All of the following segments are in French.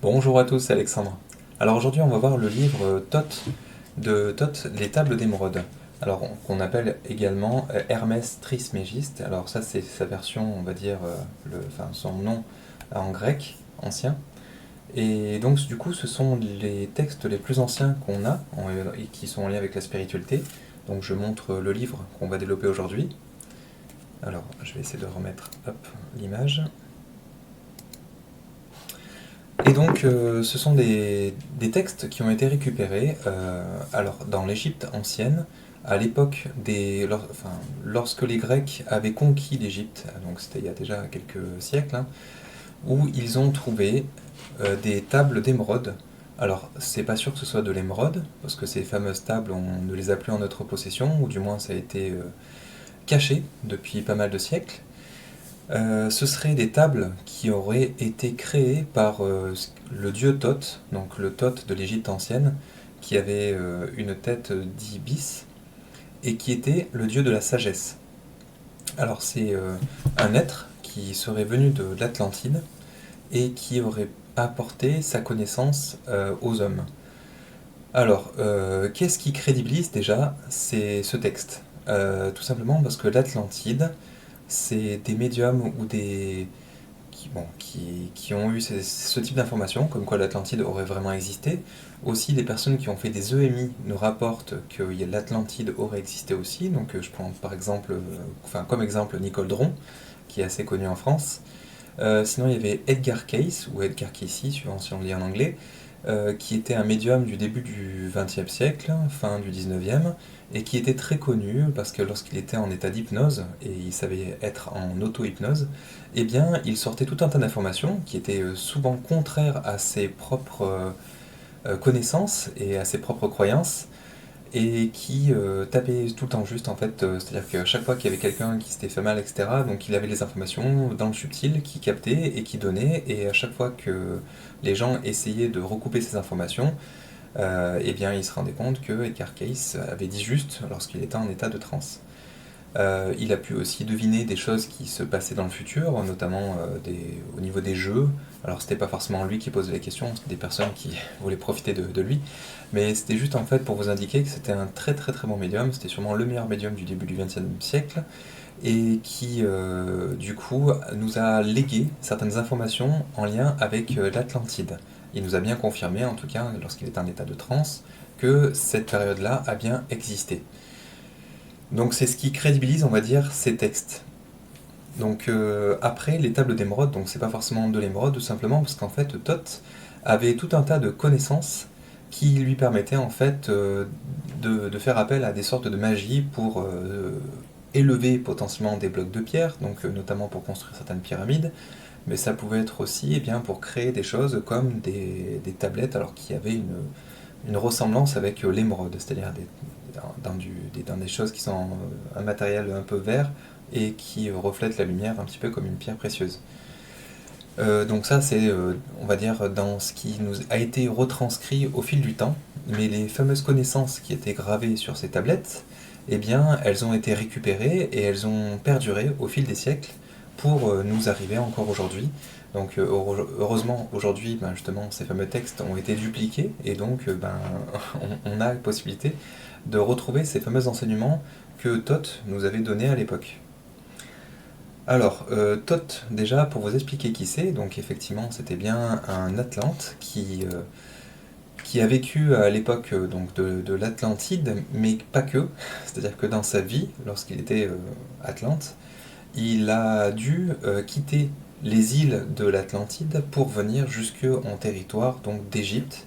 Bonjour à tous, c'est Alexandre. Alors aujourd'hui, on va voir le livre Thoth de Thoth, Les Tables d'Émeraude. Alors qu'on appelle également Hermès Trismégiste. Alors ça, c'est sa version, on va dire, enfin, son nom en grec ancien. Et donc du coup, ce sont les textes les plus anciens qu'on a et qui sont en lien avec la spiritualité. Donc je montre le livre qu'on va développer aujourd'hui. Alors je vais essayer de remettre hop, l'image. Et donc, ce sont des textes qui ont été récupérés alors, dans l'Égypte ancienne, à l'époque enfin, lorsque les Grecs avaient conquis l'Égypte, donc c'était il y a déjà quelques siècles, hein, où ils ont trouvé des tables d'émeraude. Alors, c'est pas sûr que ce soit de l'émeraude, parce que ces fameuses tables, on ne les a plus en notre possession, ou du moins ça a été caché depuis pas mal de siècles. Ce seraient des tables qui auraient été créées par le dieu Thoth, donc le Thoth de l'Égypte ancienne, qui avait une tête d'ibis et qui était le dieu de la sagesse. Alors c'est un être qui serait venu de l'Atlantide et qui aurait apporté sa connaissance aux hommes. Alors, qu'est-ce qui crédibilise déjà c'est ce texte? Tout simplement parce que l'Atlantide, c'est des médiums ou qui ont eu ce type d'informations, comme quoi l'Atlantide aurait vraiment existé. Aussi, les personnes qui ont fait des EMI nous rapportent que l'Atlantide aurait existé aussi. Donc, je prends par exemple, enfin, comme exemple Nicole Dron, qui est assez connu en France. Sinon, il y avait Edgar Cayce, ou Edgar Cayce, suivant si on le lit en anglais, qui était un médium du début du XXe siècle, fin du XIXe, et qui était très connu parce que lorsqu'il était en état d'hypnose, et il savait être en auto-hypnose, eh bien, il sortait tout un tas d'informations qui étaient souvent contraires à ses propres connaissances et à ses propres croyances, et qui tapait tout le temps juste en fait, c'est-à-dire qu'à chaque fois qu'il y avait quelqu'un qui s'était fait mal, etc., donc il avait les informations dans le subtil qui captait et qui donnait, et à chaque fois que les gens essayaient de recouper ces informations, eh bien il se rendait compte que Edgar Cayce avait dit juste lorsqu'il était en état de transe. Il a pu aussi deviner des choses qui se passaient dans le futur, notamment au niveau des jeux. Alors c'était pas forcément lui qui posait les questions, c'était des personnes qui voulaient profiter de lui, mais c'était juste en fait pour vous indiquer que c'était un très très très bon médium, c'était sûrement le meilleur médium du début du XXe siècle, et qui du coup nous a légué certaines informations en lien avec l'Atlantide. Il nous a bien confirmé, en tout cas lorsqu'il était en état de transe, que cette période-là a bien existé. Donc c'est ce qui crédibilise, on va dire, ces textes. Donc après, les tables d'émeraude, donc c'est pas forcément de l'émeraude, tout simplement parce qu'en fait, Thoth avait tout un tas de connaissances qui lui permettaient en fait de faire appel à des sortes de magie pour élever potentiellement des blocs de pierre, donc notamment pour construire certaines pyramides, mais ça pouvait être aussi eh bien, pour créer des choses comme des tablettes, alors qui avaient une ressemblance avec l'émeraude, c'est-à-dire dans des choses qui sont un matériel un peu vert et qui reflètent la lumière un petit peu comme une pierre précieuse. Donc ça, c'est, on va dire, dans ce qui nous a été retranscrit au fil du temps, mais les fameuses connaissances qui étaient gravées sur ces tablettes, eh bien, elles ont été récupérées et elles ont perduré au fil des siècles pour nous arriver encore aujourd'hui. Donc heureusement, aujourd'hui, ben, justement, ces fameux textes ont été dupliqués et donc ben, on a la possibilité de retrouver ces fameux enseignements que Thoth nous avait donnés à l'époque. Alors, Thoth, déjà, pour vous expliquer qui c'est, donc effectivement, c'était bien un Atlante qui a vécu à l'époque donc de l'Atlantide, mais pas que. C'est-à-dire que dans sa vie, lorsqu'il était Atlante, il a dû quitter les îles de l'Atlantide pour venir jusque en territoire donc d'Égypte.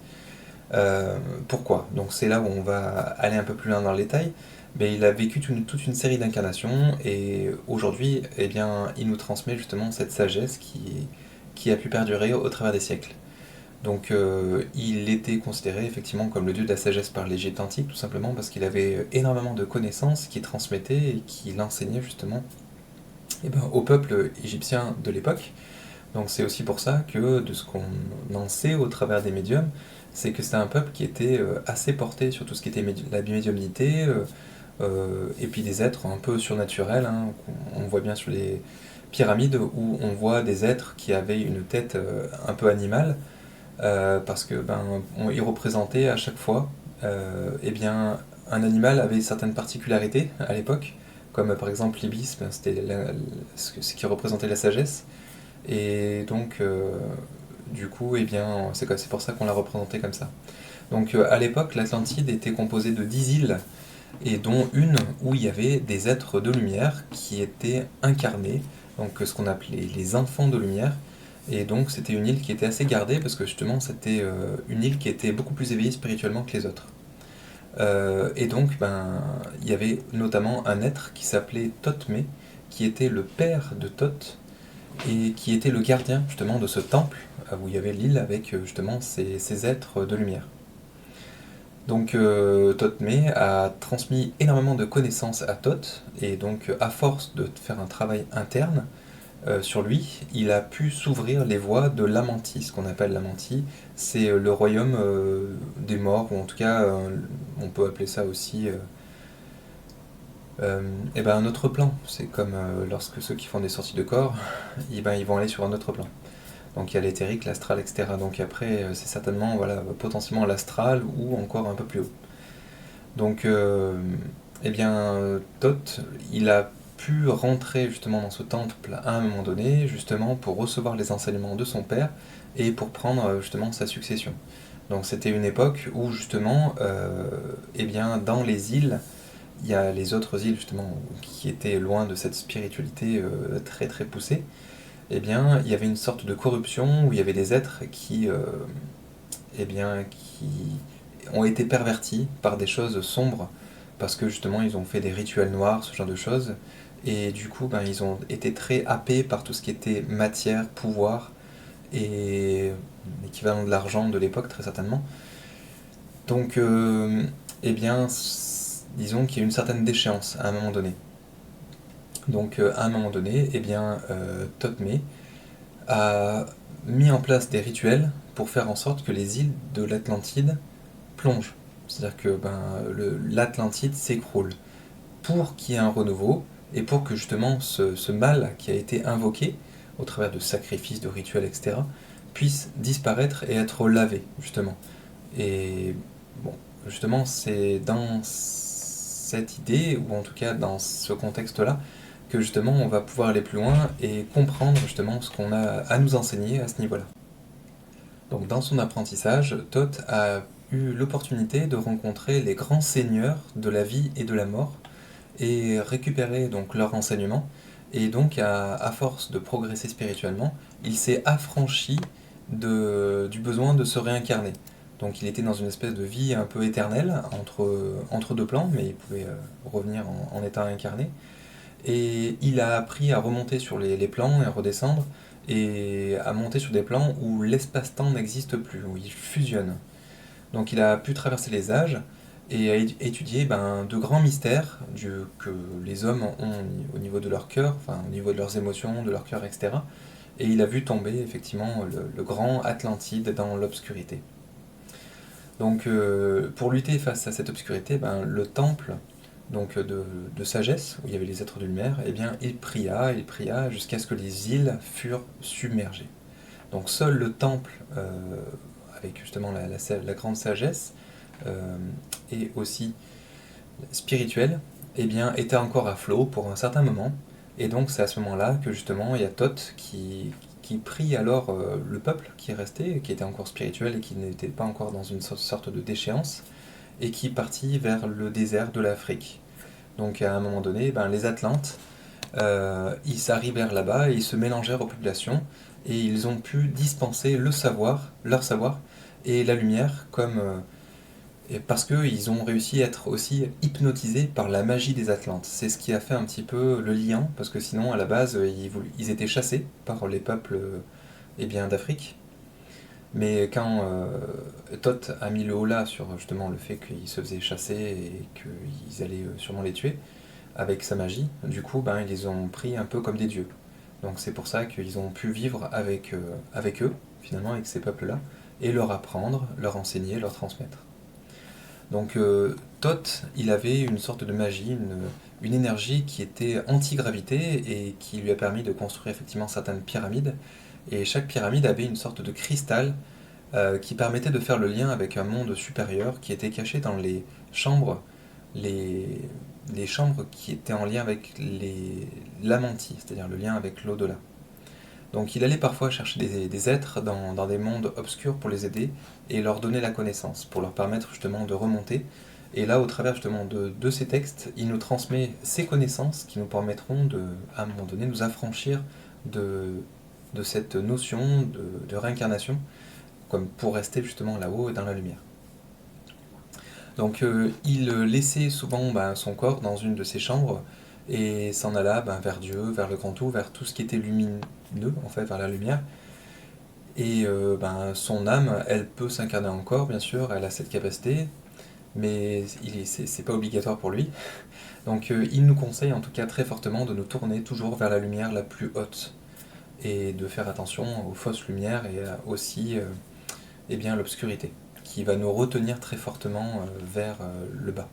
Pourquoi? Donc c'est là où on va aller un peu plus loin dans le détail. Mais il a vécu toute une série d'incarnations et aujourd'hui, eh bien, il nous transmet justement cette sagesse qui a pu perdurer au travers des siècles. Donc il était considéré effectivement comme le dieu de la sagesse par l'Égypte antique, tout simplement parce qu'il avait énormément de connaissances qu'il transmettait et qu'il enseignait justement eh ben, au peuple égyptien de l'époque. Donc c'est aussi pour ça que de ce qu'on en sait au travers des médiums, c'est que c'était un peuple qui était assez porté sur tout ce qui était la médiumnité, et puis des êtres un peu surnaturels, hein, on voit bien sur les pyramides où on voit des êtres qui avaient une tête un peu animale, parce que il représentait à chaque fois eh bien, un animal avait certaines particularités à l'époque, comme par exemple l'ibis, c'était ce qui représentait la sagesse, et donc du coup, eh bien, c'est pour ça qu'on l'a représenté comme ça. Donc à l'époque, l'Atlantide était composée de 10 îles, et dont une où il y avait des êtres de lumière qui étaient incarnés, donc ce qu'on appelait les enfants de lumière. Et donc c'était une île qui était assez gardée parce que justement c'était une île qui était beaucoup plus éveillée spirituellement que les autres. Et donc il y avait notamment un être qui s'appelait Thotmé, qui était le père de Thoth et qui était le gardien justement de ce temple où il y avait l'île avec justement ces êtres de lumière. Donc Thotmé a transmis énormément de connaissances à Thoth, et donc à force de faire un travail interne sur lui, il a pu s'ouvrir les voies de l'Amanti. Ce qu'on appelle l'Amanti, c'est le royaume des morts, ou en tout cas on peut appeler ça aussi un autre plan. C'est comme lorsque ceux qui font des sorties de corps, ils vont aller sur un autre plan. Donc il y a l'éthérique, l'astral, etc. Donc après, c'est certainement voilà, potentiellement l'astral ou encore un peu plus haut. Donc, Thoth, il a pu rentrer justement dans ce temple à un moment donné, justement pour recevoir les enseignements de son père et pour prendre justement sa succession. Donc c'était une époque où justement, dans les îles, il y a les autres îles justement qui étaient loin de cette spiritualité très très poussée. Il y avait une sorte de corruption où il y avait des êtres qui ont été pervertis par des choses sombres parce que justement ils ont fait des rituels noirs, ce genre de choses, et du coup ils ont été très happés par tout ce qui était matière, pouvoir et l'équivalent de l'argent de l'époque très certainement. Donc disons qu'il y a une certaine déchéance à un moment donné. Donc à un moment donné, Thotmé a mis en place des rituels pour faire en sorte que les îles de l'Atlantide plongent. C'est-à-dire que l'Atlantide s'écroule pour qu'il y ait un renouveau et pour que justement ce mal qui a été invoqué au travers de sacrifices, de rituels, etc., puisse disparaître et être lavé, justement. Et bon, justement, c'est dans cette idée, ou en tout cas dans ce contexte-là, que justement on va pouvoir aller plus loin et comprendre justement ce qu'on a à nous enseigner à ce niveau-là. Donc dans son apprentissage, Thoth a eu l'opportunité de rencontrer les grands seigneurs de la vie et de la mort et récupérer donc leurs enseignements. Et donc à force de progresser spirituellement, il s'est affranchi du besoin de se réincarner. Donc il était dans une espèce de vie un peu éternelle entre deux plans, mais il pouvait revenir en état incarné. Et il a appris à remonter sur les plans et à redescendre, et à monter sur des plans où l'espace-temps n'existe plus, où il fusionne. Donc il a pu traverser les âges et a étudié de grands mystères que les hommes ont au niveau de leur cœur, enfin au niveau de leurs émotions, de leur cœur, etc. Et il a vu tomber effectivement le grand Atlantide dans l'obscurité. Donc pour lutter face à cette obscurité, le temple donc de sagesse, où il y avait les êtres de lumière, il pria jusqu'à ce que les îles furent submergées. Donc seul le temple, avec justement la grande sagesse, et aussi spirituelle, était encore à flot pour un certain moment. Et donc c'est à ce moment-là que justement il y a Thoth qui prie alors le peuple qui restait, qui était encore spirituel et qui n'était pas encore dans une sorte de déchéance, et qui partit vers le désert de l'Afrique. Donc à un moment donné, les Atlantes, ils s'arrivèrent là-bas et ils se mélangèrent aux populations, et ils ont pu dispenser leur savoir et la lumière et parce qu'ils ont réussi à être aussi hypnotisés par la magie des Atlantes. C'est ce qui a fait un petit peu le lien, parce que sinon à la base ils étaient chassés par les peuples d'Afrique. Mais quand Thoth a mis le holà sur justement le fait qu'ils se faisaient chasser et qu'ils allaient sûrement les tuer, avec sa magie, du coup, ils les ont pris un peu comme des dieux. Donc c'est pour ça qu'ils ont pu vivre avec eux, finalement, avec ces peuples-là, et leur apprendre, leur enseigner, leur transmettre. Donc Thoth, il avait une sorte de magie, une énergie qui était anti-gravité et qui lui a permis de construire effectivement certaines pyramides. Et chaque pyramide avait une sorte de cristal qui permettait de faire le lien avec un monde supérieur qui était caché dans les chambres, les, les chambres qui étaient en lien avec la mantie, c'est-à-dire le lien avec l'au-delà. Donc il allait parfois chercher des êtres dans des mondes obscurs pour les aider et leur donner la connaissance, pour leur permettre justement de remonter. Et là, au travers justement de ces textes, il nous transmet ces connaissances qui nous permettront de, à un moment donné, nous affranchir de, de cette notion de réincarnation, comme pour rester justement là-haut et dans la lumière. Donc il laissait souvent son corps dans une de ces chambres et s'en alla vers Dieu, vers le grand tout, vers tout ce qui était lumineux, en fait, vers la lumière. Et son âme, elle peut s'incarner encore, bien sûr, elle a cette capacité, mais c'est pas obligatoire pour lui. Donc il nous conseille en tout cas très fortement de nous tourner toujours vers la lumière la plus haute et de faire attention aux fausses lumières et aussi l'obscurité, qui va nous retenir très fortement vers le bas.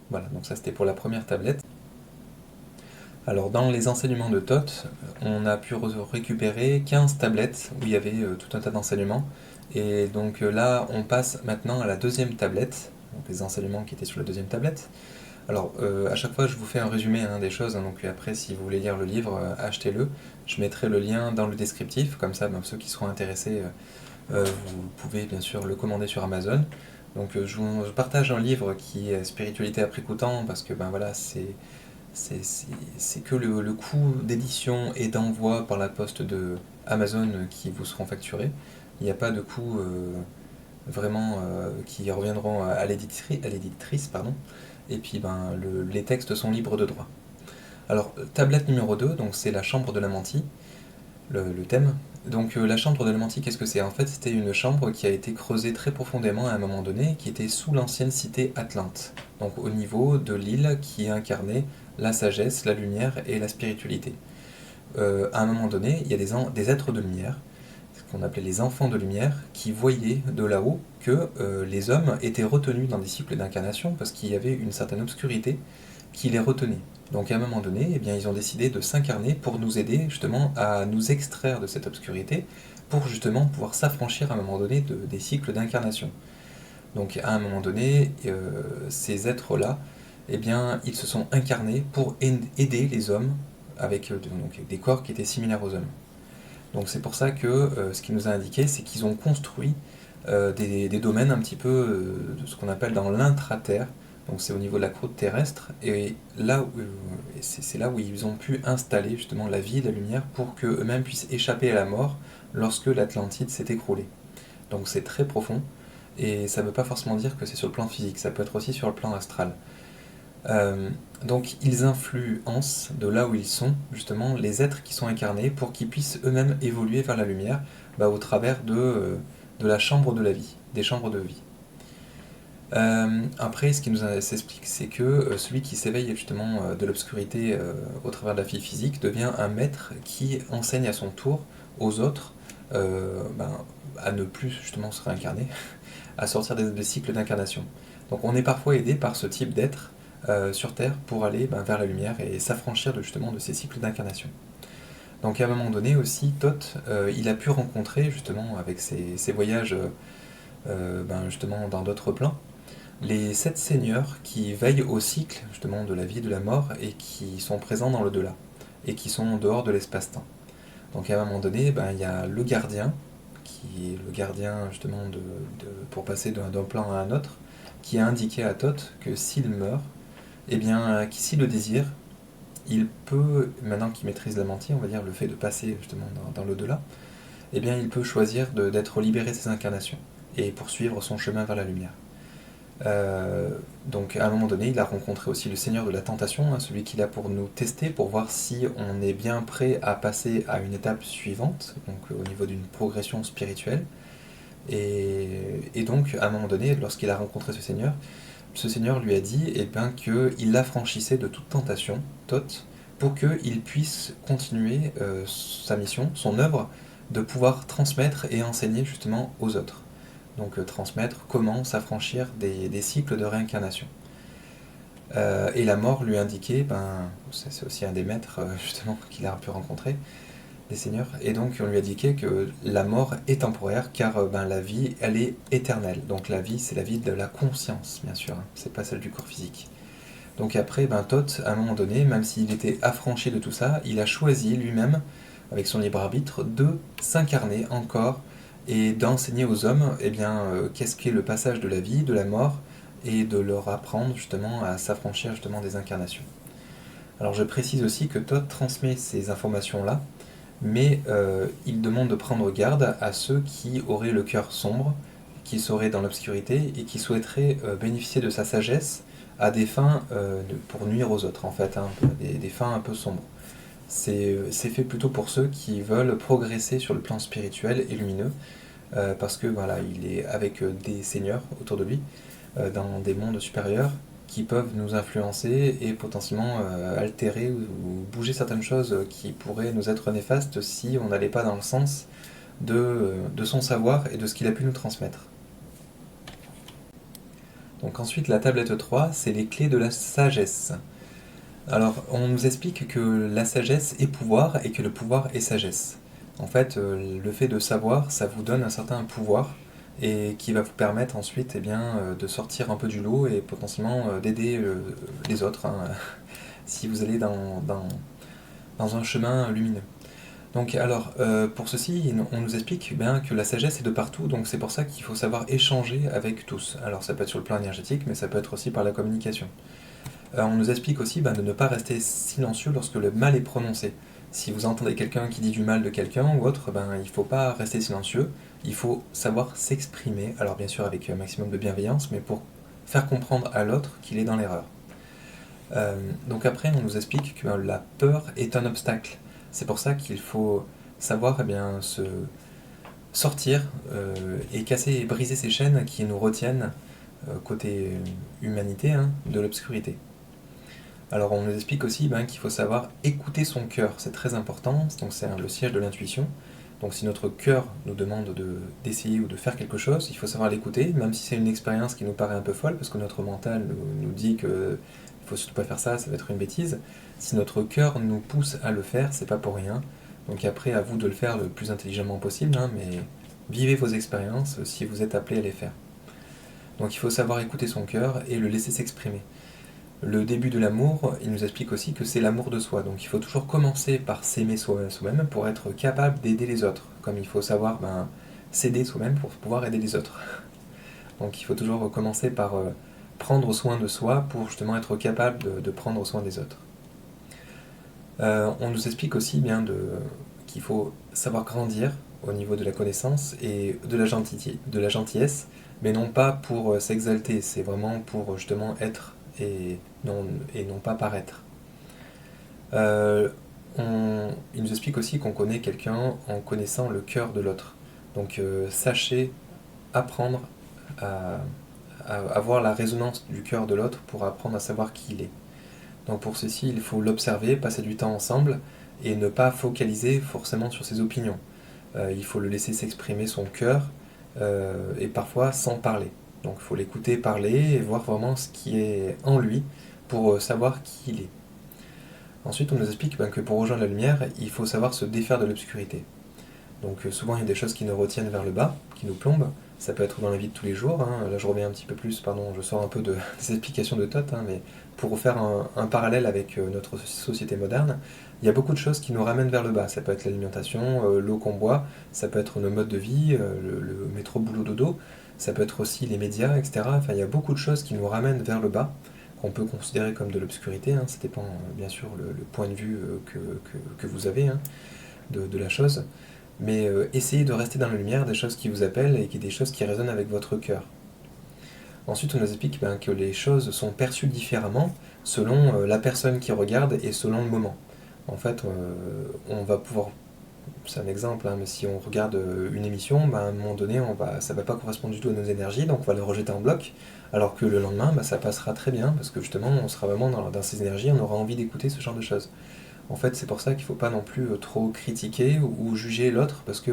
Voilà, donc ça c'était pour la première tablette. Alors dans les enseignements de Thoth, on a pu récupérer 15 tablettes où il y avait tout un tas d'enseignements. Et donc là, on passe maintenant à la deuxième tablette, donc les enseignements qui étaient sur la deuxième tablette. Alors à chaque fois, je vous fais un résumé des choses, donc après, si vous voulez lire le livre, achetez-le. Je mettrai le lien dans le descriptif, comme ça, ceux qui seront intéressés, vous pouvez bien sûr le commander sur Amazon. Donc je partage un livre qui est Spiritualité après coup temps, parce que voilà, c'est que le coût d'édition et d'envoi par la poste de Amazon qui vous seront facturés. Il n'y a pas de coût vraiment qui reviendront à l'éditrice, pardon. Et puis les textes sont libres de droit. Alors, tablette numéro 2, donc c'est la chambre de la mantille, le thème. Donc la chambre de la mantille, qu'est-ce que c'est? En fait, c'était une chambre qui a été creusée très profondément à un moment donné, qui était sous l'ancienne cité Atlante. Donc au niveau de l'île qui incarnait la sagesse, la lumière et la spiritualité. À un moment donné, il y a des êtres de lumière, ce qu'on appelait les enfants de lumière, qui voyaient de là-haut que les hommes étaient retenus dans des cycles d'incarnation parce qu'il y avait une certaine obscurité qui les retenait. Donc à un moment donné, ils ont décidé de s'incarner pour nous aider justement à nous extraire de cette obscurité, pour justement pouvoir s'affranchir à un moment donné des cycles d'incarnation. Donc à un moment donné, ces êtres-là, ils se sont incarnés pour aider les hommes avec donc, des corps qui étaient similaires aux hommes. Donc c'est pour ça que ce qu'il nous a indiqué, c'est qu'ils ont construit des domaines un petit peu de ce qu'on appelle dans l'intra-terre. Donc c'est au niveau de la croûte terrestre, et là c'est là où ils ont pu installer justement la vie et la lumière pour qu'eux-mêmes puissent échapper à la mort lorsque l'Atlantide s'est écroulée. Donc c'est très profond, et ça ne veut pas forcément dire que c'est sur le plan physique, ça peut être aussi sur le plan astral. Donc ils influencent de là où ils sont, justement, les êtres qui sont incarnés pour qu'ils puissent eux-mêmes évoluer vers la lumière au travers de la chambre de la vie, des chambres de vie. Après, ce qui nous s'explique, c'est que celui qui s'éveille justement de l'obscurité au travers de la vie physique devient un maître qui enseigne à son tour aux autres à ne plus justement se réincarner, à sortir des cycles d'incarnation. Donc on est parfois aidé par ce type d'être sur Terre pour aller vers la lumière et s'affranchir justement de ces cycles d'incarnation. Donc à un moment donné aussi, Thoth, il a pu rencontrer justement avec ses voyages justement dans d'autres plans, les 7 seigneurs qui veillent au cycle justement de la vie et de la mort et qui sont présents dans l'au-delà et qui sont en dehors de l'espace-temps. Donc à un moment donné, il y a le gardien, qui est le gardien justement pour passer d'un plan à un autre, qui a indiqué à Thoth que s'il meurt, s'il le désire, il peut, maintenant qu'il maîtrise la mantille, on va dire le fait de passer justement dans l'au-delà, il peut choisir d'être libéré de ses incarnations et poursuivre son chemin vers la lumière. Donc à un moment donné, il a rencontré aussi le Seigneur de la Tentation, celui qui est là pour nous tester, pour voir si on est bien prêt à passer à une étape suivante, donc au niveau d'une progression spirituelle. Et donc à un moment donné, lorsqu'il a rencontré ce Seigneur lui a dit qu'il l'affranchissait de toute tentation, Thoth, pour qu'il puisse continuer sa mission, son œuvre, de pouvoir transmettre et enseigner justement aux autres. Donc transmettre comment s'affranchir des cycles de réincarnation. Et la mort lui indiquait, c'est aussi un des maîtres justement qu'il a pu rencontrer, des seigneurs, et donc on lui a indiqué que la mort est temporaire, car la vie, elle est éternelle. Donc la vie, c'est la vie de la conscience, bien sûr, hein, c'est pas celle du corps physique. Donc après, Thoth, à un moment donné, même s'il était affranchi de tout ça, il a choisi lui-même, avec son libre arbitre, de s'incarner encore et d'enseigner aux hommes qu'est-ce qu'est le passage de la vie, de la mort, et de leur apprendre justement à s'affranchir justement des incarnations. Alors je précise aussi que Thoth transmet ces informations-là, mais il demande de prendre garde à ceux qui auraient le cœur sombre, qui seraient dans l'obscurité et qui souhaiteraient bénéficier de sa sagesse à des fins pour nuire aux autres, en fait, hein, des fins un peu sombres. C'est fait plutôt pour ceux qui veulent progresser sur le plan spirituel et lumineux, parce que voilà, il est avec des seigneurs autour de lui, dans des mondes supérieurs, qui peuvent nous influencer et potentiellement altérer ou bouger certaines choses qui pourraient nous être néfastes si on n'allait pas dans le sens de son savoir et de ce qu'il a pu nous transmettre. Donc ensuite, la tablette 3, c'est les clés de la sagesse. Alors, on nous explique que la sagesse est pouvoir et que le pouvoir est sagesse. En fait, le fait de savoir, ça vous donne un certain pouvoir et qui va vous permettre ensuite de sortir un peu du lot et potentiellement d'aider les autres, hein, si vous allez dans un chemin lumineux. Donc alors, pour ceci, on nous explique bien que la sagesse est de partout, donc c'est pour ça qu'il faut savoir échanger avec tous. Alors ça peut être sur le plan énergétique, mais ça peut être aussi par la communication. On nous explique aussi de ne pas rester silencieux lorsque le mal est prononcé. Si vous entendez quelqu'un qui dit du mal de quelqu'un ou autre, il ne faut pas rester silencieux, il faut savoir s'exprimer, alors bien sûr avec un maximum de bienveillance, mais pour faire comprendre à l'autre qu'il est dans l'erreur. Donc après, on nous explique que la peur est un obstacle. C'est pour ça qu'il faut savoir se sortir et casser et briser ces chaînes qui nous retiennent côté humanité, hein, de l'obscurité. Alors on nous explique aussi qu'il faut savoir écouter son cœur, c'est très important, donc c'est le siège de l'intuition. Donc si notre cœur nous demande d'essayer ou de faire quelque chose, il faut savoir l'écouter, même si c'est une expérience qui nous paraît un peu folle, parce que notre mental nous dit qu'il ne faut surtout pas faire ça, ça va être une bêtise. Si notre cœur nous pousse à le faire, c'est pas pour rien. Donc après, à vous de le faire le plus intelligemment possible, hein, mais vivez vos expériences si vous êtes appelé à les faire. Donc il faut savoir écouter son cœur et le laisser s'exprimer. Le début de l'amour, il nous explique aussi que c'est l'amour de soi. Donc il faut toujours commencer par s'aimer soi-même pour être capable d'aider les autres. Comme il faut savoir s'aider soi-même pour pouvoir aider les autres. Donc il faut toujours commencer par prendre soin de soi pour justement être capable de prendre soin des autres. On nous explique aussi qu'il faut savoir grandir au niveau de la connaissance et de la gentillesse, mais non pas pour s'exalter, c'est vraiment pour justement être et non pas paraître. Il nous explique aussi qu'on connaît quelqu'un en connaissant le cœur de l'autre. Donc sachez apprendre à avoir la résonance du cœur de l'autre pour apprendre à savoir qui il est. Donc pour ceci, il faut l'observer, passer du temps ensemble et ne pas focaliser forcément sur ses opinions. Il faut le laisser s'exprimer son cœur et parfois sans parler. Donc il faut l'écouter parler et voir vraiment ce qui est en lui pour savoir qui il est. Ensuite, on nous explique que pour rejoindre la lumière, il faut savoir se défaire de l'obscurité. Donc souvent, il y a des choses qui nous retiennent vers le bas, qui nous plombent. Ça peut être dans la vie de tous les jours. Hein. Là, je reviens un petit peu plus, je sors un peu des explications de Thoth, hein, mais pour faire un parallèle avec notre société moderne, il y a beaucoup de choses qui nous ramènent vers le bas. Ça peut être l'alimentation, l'eau qu'on boit, ça peut être nos modes de vie, le métro, boulot, dodo, ça peut être aussi les médias, etc. Enfin, il y a beaucoup de choses qui nous ramènent vers le bas, qu'on peut considérer comme de l'obscurité. Hein. Ça dépend bien sûr le point de vue que vous avez, hein, de la chose. Mais essayez de rester dans la lumière des choses qui vous appellent et des choses qui résonnent avec votre cœur. Ensuite, on nous explique que les choses sont perçues différemment selon la personne qui regarde et selon le moment. En fait, on va pouvoir, c'est un exemple, hein, mais si on regarde une émission, à un moment donné, ça ne va pas correspondre du tout à nos énergies, donc on va le rejeter en bloc, alors que le lendemain, ça passera très bien, parce que justement, on sera vraiment dans ces énergies, on aura envie d'écouter ce genre de choses. En fait, c'est pour ça qu'il ne faut pas non plus trop critiquer ou juger l'autre, parce que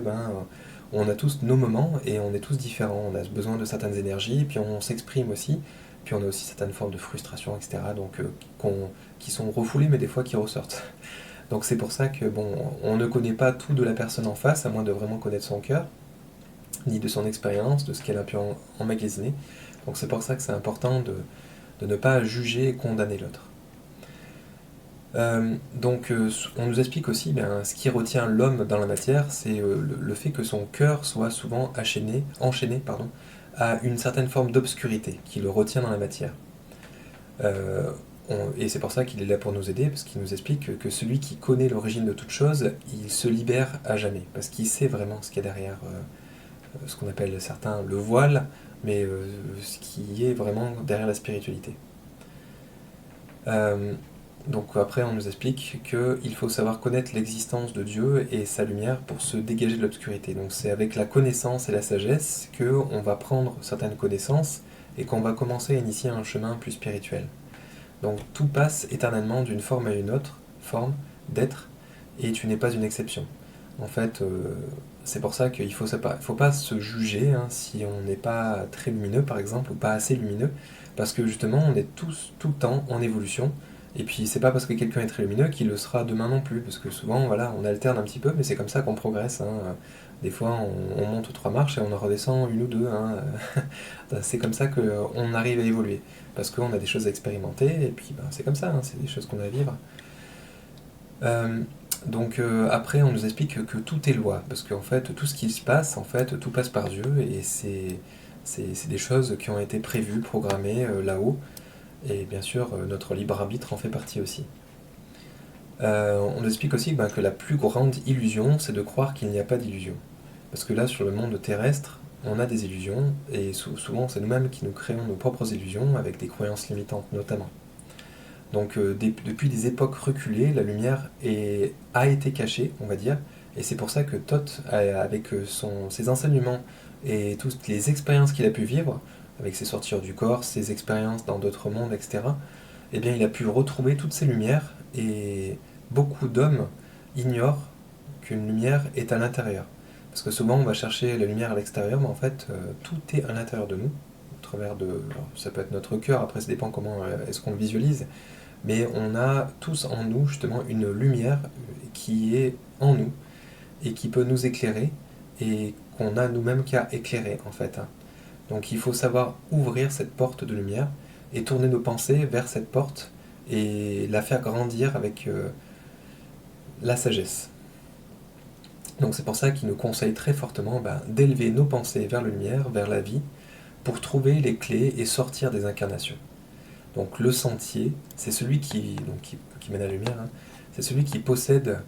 on a tous nos moments et on est tous différents. On a besoin de certaines énergies, puis on s'exprime aussi, puis on a aussi certaines formes de frustration, etc. Donc qui sont refoulées, mais des fois qui ressortent. Donc c'est pour ça que bon, on ne connaît pas tout de la personne en face, à moins de vraiment connaître son cœur, ni de son expérience, de ce qu'elle a pu emmagasiner. Donc c'est pour ça que c'est important de ne pas juger et condamner l'autre. On nous explique aussi ce qui retient l'homme dans la matière, c'est le fait que son cœur soit souvent enchaîné à une certaine forme d'obscurité qui le retient dans la matière. Euh, et c'est pour ça qu'il est là pour nous aider, parce qu'il nous explique que celui qui connaît l'origine de toute chose, il se libère à jamais, parce qu'il sait vraiment ce qu'il y a derrière ce qu'on appelle certains le voile, mais ce qui est vraiment derrière la spiritualité. Euh, donc après, on nous explique qu'il faut savoir connaître l'existence de Dieu et sa lumière pour se dégager de l'obscurité. Donc c'est avec la connaissance et la sagesse qu'on va prendre certaines connaissances et qu'on va commencer à initier un chemin plus spirituel. Donc tout passe éternellement d'une forme à une autre forme d'être, et tu n'es pas une exception. En fait, c'est pour ça qu'il faut pas se juger si on n'est pas très lumineux, par exemple, ou pas assez lumineux, parce que justement, on est tous tout le temps en évolution, et puis c'est pas parce que quelqu'un est très lumineux qu'il le sera demain non plus, parce que souvent, voilà, on alterne un petit peu, mais c'est comme ça qu'on progresse. Des fois, on monte 3 marches et on en redescend une ou deux. C'est comme ça qu'on arrive à évoluer, parce qu'on a des choses à expérimenter, et puis c'est comme ça, c'est des choses qu'on a à vivre. Après, on nous explique que tout est loi, parce qu'en fait, tout ce qui se passe, en fait, tout passe par Dieu, et c'est des choses qui ont été prévues, programmées là-haut, et bien sûr, notre libre arbitre en fait partie aussi. On nous explique aussi que la plus grande illusion, c'est de croire qu'il n'y a pas d'illusion. Parce que là, sur le monde terrestre, on a des illusions, et souvent, c'est nous-mêmes qui nous créons nos propres illusions, avec des croyances limitantes notamment. Donc depuis des époques reculées, la lumière a été cachée, on va dire, et c'est pour ça que Thoth, avec ses enseignements et toutes les expériences qu'il a pu vivre, avec ses sorties hors du corps, ses expériences dans d'autres mondes, etc., eh bien il a pu retrouver toutes ces lumières, et beaucoup d'hommes ignorent qu'une lumière est à l'intérieur. Parce que souvent on va chercher la lumière à l'extérieur, mais en fait tout est à l'intérieur de nous, au travers de... Alors, ça peut être notre cœur, après ça dépend comment est-ce qu'on le visualise, mais on a tous en nous justement une lumière qui est en nous et qui peut nous éclairer, et qu'on a nous-mêmes qu'à éclairer en fait. Donc il faut savoir ouvrir cette porte de lumière et tourner nos pensées vers cette porte et la faire grandir avec la sagesse. Donc c'est pour ça qu'il nous conseille très fortement d'élever nos pensées vers la lumière, vers la vie, pour trouver les clés et sortir des incarnations. Donc le sentier, c'est celui qui mène à la lumière, c'est celui qui possède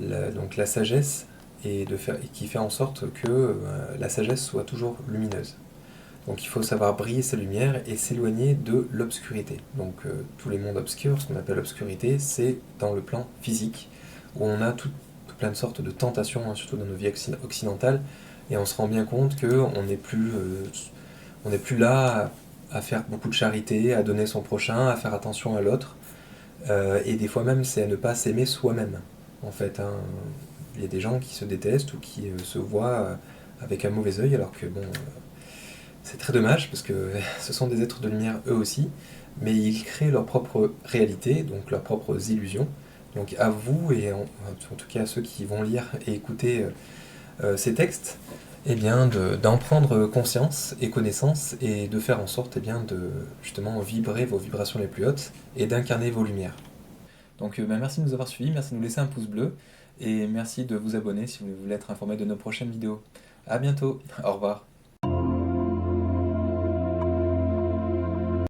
la sagesse, et qui fait en sorte que la sagesse soit toujours lumineuse. Donc il faut savoir briller sa lumière et s'éloigner de l'obscurité. Donc tous les mondes obscurs, ce qu'on appelle obscurité, c'est dans le plan physique, où on a tout plein de sortes de tentations, surtout dans nos vies occidentales, et on se rend bien compte qu'on n'est plus là à faire beaucoup de charité, à donner son prochain, à faire attention à l'autre, et des fois même c'est à ne pas s'aimer soi-même, en fait. Il y a des gens qui se détestent ou qui se voient avec un mauvais œil, alors que bon, c'est très dommage, parce que ce sont des êtres de lumière eux aussi, mais ils créent leur propre réalité, donc leurs propres illusions. Donc à vous, et en tout cas à ceux qui vont lire et écouter ces textes, eh bien d'en prendre conscience et connaissance, et de faire en sorte de justement vibrer vos vibrations les plus hautes et d'incarner vos lumières. Donc merci de nous avoir suivis, merci de nous laisser un pouce bleu, et merci de vous abonner si vous voulez être informé de nos prochaines vidéos. A bientôt, au revoir.